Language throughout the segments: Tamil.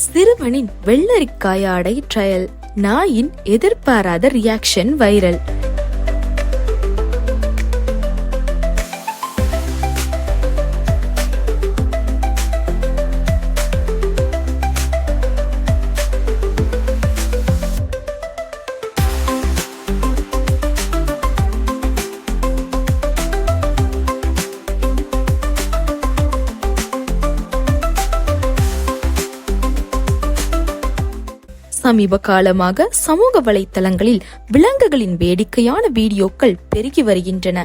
சிறுவனின் வெள்ளரிக்காய் ஆடை ட்ரையல், நாயின் எதிர்பாராத ரியாக்ஷன் வைரல். சமீப காலமாக சமூக வலைத்தளங்களில் விலங்குகளின் வேடிக்கையான வீடியோக்கள் பெருகி வருகின்றன.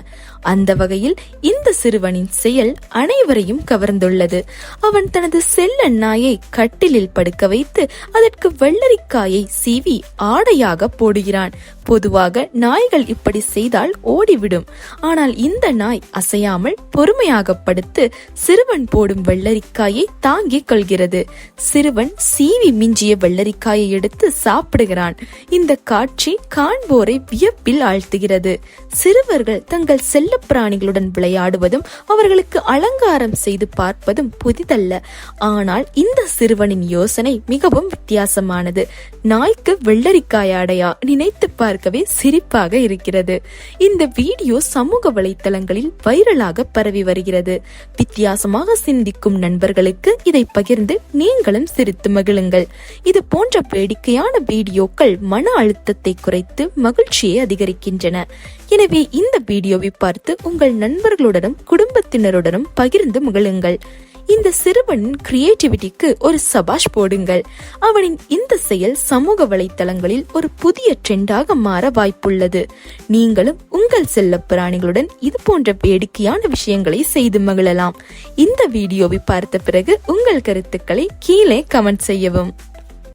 அந்த வகையில் இந்த சிறுவனின் செயல் அனைவரையும் கவர்ந்துள்ளது. அவன் தனது செல்ல நாயை கட்டிலில் படுக்க வைத்து அதற்கு வெள்ளரிக்காயை சீவி ஆடையாக போடுகிறான். பொதுவாக நாய்கள் இப்படி செய்தால் ஓடிவிடும். ஆனால் இந்த நாய் அசையாமல் பொறுமையாக படுத்து சிறுவன் போடும் வெள்ளரிக்காயை தாங்கிக் கொள்கிறது. சிறுவன் சீவி மிஞ்சிய வெள்ளரிக்காயை எடுத்து சாப்பிடுகிறான். இந்த காட்சி காண்போரை வியப்பில் ஆழ்த்துகிறது. சிறுவர்கள் தங்கள் செல்ல பிராணிகளுடன் விளையாடுவதும் அவர்களுக்கு அலங்காரம் செய்து பார்ப்பதும் புதிதல்ல. ஆனால் இந்த சிறுவனின் யோசனை மிகவும் வித்தியாசமானது. நாய்க்கு வெள்ளரிக்காய் ஆடையா? நினைத்து பார்க்கவே சிரிப்பாக இருக்கிறது. இந்த வீடியோ சமூக வலைத்தளங்களில் வைரலாக பரவி வருகிறது. வித்தியாசமாக சிந்திக்கும் நண்பர்களுக்கு இதை பகிர்ந்து நீங்களும் சிரித்து மகிழுங்கள். இது போன்ற வேடிக்கையான வீடியோக்கள் மன அழுத்தத்தை குறைத்து மகிழ்ச்சியை அதிகரிக்கின்றன. எனவே இந்த வீடியோவை பார்த்து உங்கள் நண்பர்களுடனும் குடும்பத்தினருடனும் பகிர்ந்து மகிழுங்கள். இந்த சிறுவனின் கிரியேட்டிவிட்டிக்கு ஒரு சபாஷ் போடுங்கள். அவனின் இந்த செயல் சமூக வலைத்தளங்களில் ஒரு புதிய ட்ரெண்டாக மாற வாய்ப்புள்ளது. நீங்களும் உங்கள் செல்ல பிராணிகளுடன் இது போன்ற வேடிக்கையான விஷயங்களை செய்து மகிழலாம். இந்த வீடியோவை பார்த்த பிறகு உங்கள் கருத்துக்களை கீழே கமெண்ட் செய்யவும்.